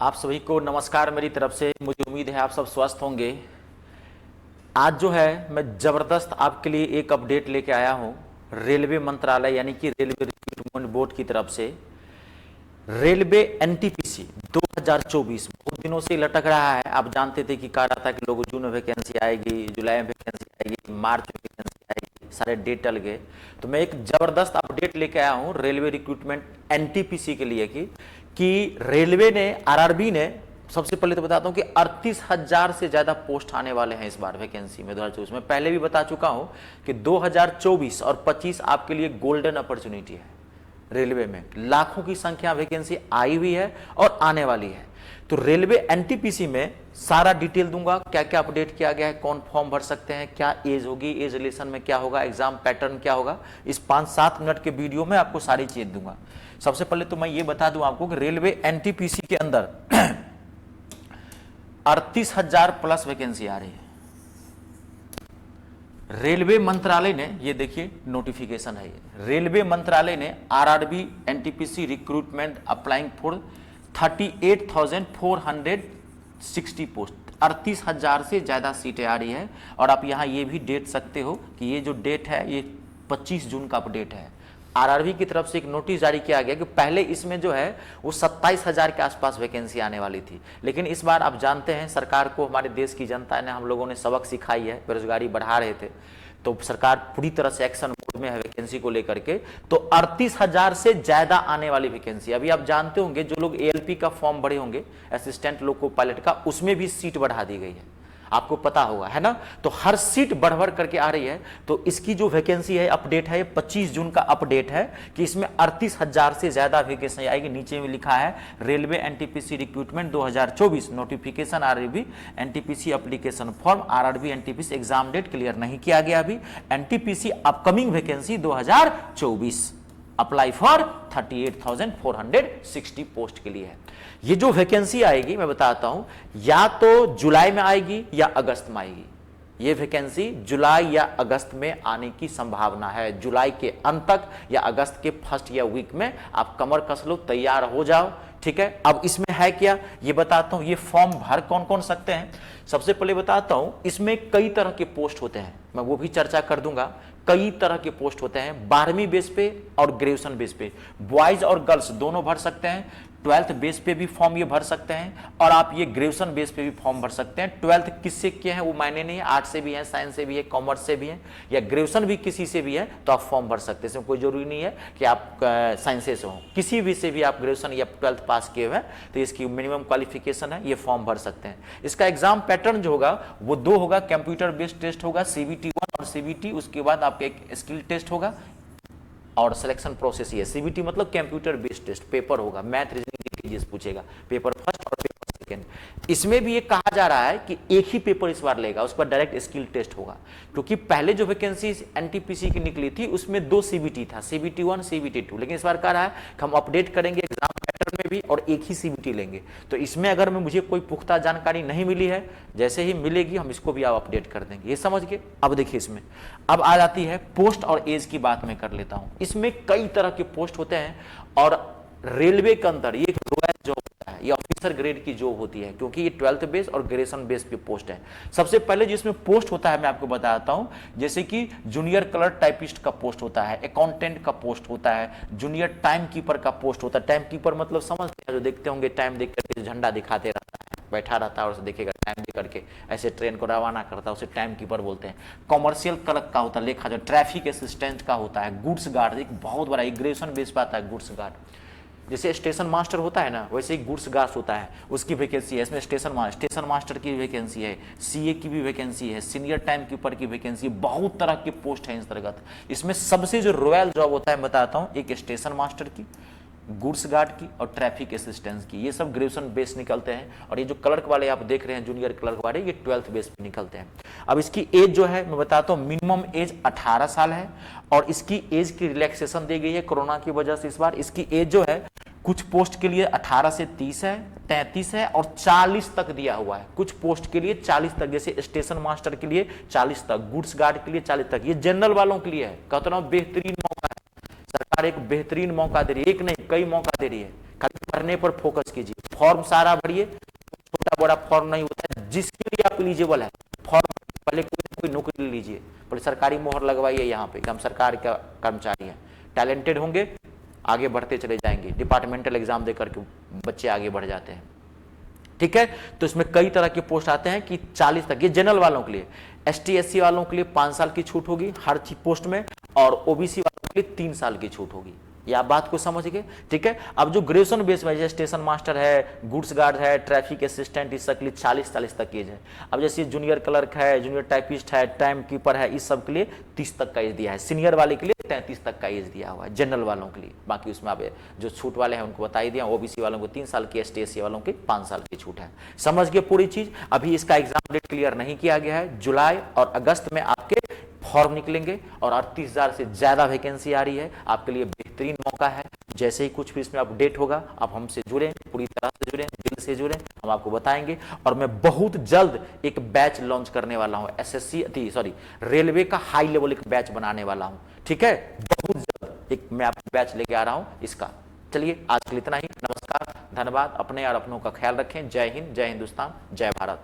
आप सभी को नमस्कार मेरी तरफ से। मुझे उम्मीद है आप सब स्वस्थ होंगे। आज जो है मैं ज़बरदस्त आपके लिए एक अपडेट लेके आया हूँ रेलवे मंत्रालय यानी कि रेलवे रिक्रूटमेंट बोर्ड की तरफ से। रेलवे एनटीपीसी 2024 बहुत दिनों से लटक रहा है। आप जानते थे कि कहा रहा था कि लोग जून में वैकेंसी आएगी, जुलाई में वैकेंसी आएगी, मार्च में वैकेंसी आएगी, सारे डेट टल गए। तो मैं एक ज़बरदस्त अपडेट लेके आया हूँ रेलवे रिक्रूटमेंट एनटीपीसी के लिए कि रेलवे ने आरआरबी ने सबसे पहले तो बताता हूं कि 38,000 से ज्यादा पोस्ट आने वाले हैं इस बार वैकेंसी में 2024 में। पहले भी बता चुका हूं कि 2024 और 25 आपके लिए गोल्डन अपॉर्चुनिटी है। रेलवे में लाखों की संख्या वैकेंसी आई हुई है और आने वाली है। तो रेलवे एनटीपीसी में सारा डिटेल दूंगा, क्या क्या अपडेट किया गया है, कौन फॉर्म भर सकते हैं, क्या एज होगी, एज रिलेशन में क्या होगा, एग्जाम पैटर्न क्या होगा। इस 5-7 मिनट के वीडियो में आपको सारी चीज दूंगा। सबसे पहले तो मैं ये बता दूं आपको कि रेलवे एनटीपीसी के अंदर 38,000 प्लस वैकेंसी आ रही है। रेलवे मंत्रालय ने, ये देखिए नोटिफिकेशन है, ये रेलवे मंत्रालय ने RRB NTPC recruitment applying for 38,460 post. 38,000 से ज्यादा सीटें आ रही है। और आप यहां ये भी डेट सकते हो कि ये जो डेट है ये 25 जून का अपडेट है। आरआरबी की तरफ से एक नोटिस जारी किया गया कि पहले इसमें जो है वो 27,000 के आसपास वैकेंसी आने वाली थी, लेकिन इस बार आप जानते हैं सरकार को, हमारे देश की जनता ने, हम लोगों ने सबक सिखाई है। बेरोजगारी बढ़ा रहे थे तो सरकार पूरी तरह से एक्शन मोड में है वैकेंसी को लेकर के। तो 38,000 से ज्यादा आने वाली वैकेंसी। अभी आप जानते होंगे जो लोग एएलपी का फॉर्म भरे होंगे, असिस्टेंट लोको पायलट का, उसमें भी सीट बढ़ा दी गई है, आपको पता होगा, है ना। तो हर सीट बढ़ बढ़ करके आ रही है। तो इसकी जो वैकेंसी है अपडेट है, 25 जून का अपडेट है कि इसमें 38,000 से ज्यादा वैकेंसी आएगी। नीचे में लिखा है railway NTPC recruitment 2024 notification RRB NTPC application form. RRB NTPC exam date clear नहीं किया गया अभी। NTPC upcoming vacancy 2024 apply for 38,460 post के लिए है। ये जो वैकेंसी आएगी मैं बताता हूं, या तो जुलाई में आएगी या अगस्त में आएगी। ये वैकेंसी जुलाई या अगस्त में आने की संभावना है। जुलाई के अंत तक या अगस्त के फर्स्ट या वीक में आप कमर कस लो, तैयार हो जाओ, ठीक है। अब इसमें है क्या ये बताता हूं। ये फॉर्म भर कौन कौन सकते हैं, सबसे पहले बताता हूं। इसमें कई तरह के पोस्ट होते हैं, मैं वो भी चर्चा कर दूंगा। कई तरह के पोस्ट होते हैं, 12वीं बेस पे और ग्रेजुएशन बेस पे। बॉयज और गर्ल्स दोनों भर सकते हैं। 12th बेस पे भी फॉर्म ये भर सकते हैं और आप ये ग्रेजुएशन बेस पे भी फॉर्म भर सकते हैं। 12th किससे किए हैं वो मायने नहीं है, आर्ट्स से भी है, साइंस से भी है, कॉमर्स से भी है, या ग्रेजुएशन भी किसी से भी है तो आप फॉर्म भर सकते हैं। इसमें कोई जरूरी नहीं है कि आप साइंस से हो, किसी भी से भी आप ग्रेजुएशन या 12th पास किए हुए हैं तो इसकी मिनिमम क्वालिफिकेशन है, ये फॉर्म भर सकते हैं। इसका एग्जाम पैटर्न जो होगा वो 2 होगा। कंप्यूटर बेस्ड टेस्ट होगा CBT 1 और CBT, उसके बाद आपका एक स्किल टेस्ट होगा और सिलेक्शन प्रोसेस ये है। CBT मतलब कंप्यूटर बेस्ड टेस्ट, पेपर होगा, मैथ रीजनिंग पूछेगा, पेपर फर्स्ट और पेपर सेकंड। इसमें भी ये कहा जा रहा है कि एक ही पेपर इस बार लेगा, उस पर डायरेक्ट स्किल टेस्ट होगा। क्योंकि पहले जो वैकेंसी एनटीपीसी की निकली थी उसमें 2 CBT था, CBT 1 CBT 2, लेकिन इस बार कह रहा है कि हम अपडेट करेंगे एग्जाम पैटर्न में भी और एक ही CBT लेंगे। तो इसमें अगर मुझे कोई पुख्ता जानकारी नहीं मिली है, जैसे ही मिलेगी हम इसको भी आप अपडेट कर देंगे, ये समझ के। अब देखिए इसमें अब आ जाती है पोस्ट और एज की बात मैं कर लेता हूं। इसमें कई तरह के पोस्ट होते हैं और रेलवे के अंदर ये रॉयल जॉब होता है, ये ऑफिसर ग्रेड की जॉब होती है, क्योंकि ये 12th बेस और ग्रेजुएशन बेस पे पोस्ट है। सबसे पहले जिसमें पोस्ट होता है मैं आपको बताता हूं, जैसे कि जूनियर कलर टाइपिस्ट का पोस्ट होता है, अकाउंटेंट का पोस्ट होता है, जूनियर टाइम कीपर का पोस्ट होता है। टाइम कीपर मतलब समझते हैं, जो देखते होंगे टाइम देख करके झंडा दिखाते रहता है, बैठा रहता है और उसे देखेगा टाइम दे करके ऐसे ट्रेन को रवाना करता है, उसे टाइम कीपर बोलते हैं। कॉमर्शियल क्लर्क का होता है, लेखा जो ट्रैफिक असिस्टेंट का होता है। गुड्स गार्ड एक बहुत बड़ा, ग्रेजुएशन बेस पे आता है गुड्स गार्ड। जैसे स्टेशन मास्टर होता है ना, वैसे ही गुड्स गार्ड होता है, उसकी वैकेंसी है इसमें। स्टेशन मास्टर की वैकेंसी है, CA की भी वैकेंसी है, सीनियर टाइम कीपर की वैकेंसी, बहुत तरह के पोस्ट हैं इस अंतर्गत। इसमें सबसे जो रॉयल जॉब होता है बताता हूँ, एक स्टेशन मास्टर की, गुड्स गार्ड की और ट्रैफिक असिस्टेंस की। ये सब ग्रेजुएशन बेस निकलते हैं। और ये जो क्लर्क वाले आप देख रहे हैं, जूनियर क्लर्क वाले, ये 12th बेस पे निकलते हैं। अब इसकी एज जो है मैं बताता हूँ, मिनिमम एज 18 साल है और इसकी एज की रिलैक्सेशन दी गई है कोरोना की वजह से। इस बार इसकी एज जो है कुछ पोस्ट के लिए 18 से 30 है, 33 है और 40 तक दिया हुआ है। कुछ पोस्ट के लिए 40 तक, जैसे स्टेशन मास्टर के लिए 40 तक, गुड्स गार्ड के लिए 40 तक। ये जनरल वालों के लिए है। कहता हूं बेहतरीन मौका है, सरकार एक बेहतरीन मौका दे रही है, एक नहीं कई मौका दे रही है। खाली भरने पर फोकस कीजिए, फॉर्म सारा भरिए, छोटा बड़ा फॉर्म नहीं होता है, जिसके लिए आप एलिजिबल है फॉर्म, पहले कोई नौकरी लीजिए, पहले सरकारी मोहर लगवाइए यहाँ पे कि हम सरकार का कर्मचारी हैं, टैलेंटेड होंगे आगे बढ़ते चले जाएंगे, डिपार्टमेंटल एग्जाम देकर के बच्चे आगे बढ़ जाते हैं। ठीक है, तो इसमें कई तरह के पोस्ट आते हैं कि 40 तक, ये जनरल वालों के लिए, ST SC वालों के लिए 5 साल की छूट होगी हर पोस्ट में, और OBC वालों के लिए 3 साल की छूट होगी। ये आप बात को समझ गए। ठीक है, अब जो ग्रेजुएशन बेस में जैसे स्टेशन मास्टर है, गुड्स गार्ड है, ट्रैफिक असिस्टेंट, इस सब के लिए 40 तक एज है। अब जैसे जूनियर क्लर्क है, जूनियर टाइपिस्ट है, टाइम कीपर है, इस सब के लिए 30 तक का एज दिया है। सीनियर वाले के लिए 33 तक का एज दिया हुआ है जनरल वालों के लिए। बाकी उसमें आप जो छूट वाले हैं उनको बता ही दिया, OBC वालों को 3 साल की, ST SC वालों की 5 साल की छूट है। समझ गए पूरी चीज। अभी इसका एग्जाम डेट क्लियर नहीं किया गया है, जुलाई और अगस्त में आपके फॉर्म निकलेंगे और 38,000 से ज्यादा वैकेंसी आ रही है, आपके लिए बेहतरीन मौका है। जैसे ही कुछ भी इसमें अपडेट होगा आप हमसे जुड़ें, पूरी तरह से जुड़ें, दिल से जुड़ें, हम आपको बताएंगे। और मैं बहुत जल्द एक बैच लॉन्च करने वाला हूं, रेलवे का हाई लेवल एक बैच बनाने वाला हूं। ठीक है, बहुत जल्द एक मैं आपको बैच लेके आ रहा हूं इसका। चलिए आज के लिए इतना ही, नमस्कार, धन्यवाद, अपने और अपनों का ख्याल रखें। जय हिंद, जय हिंदुस्तान, जय भारत।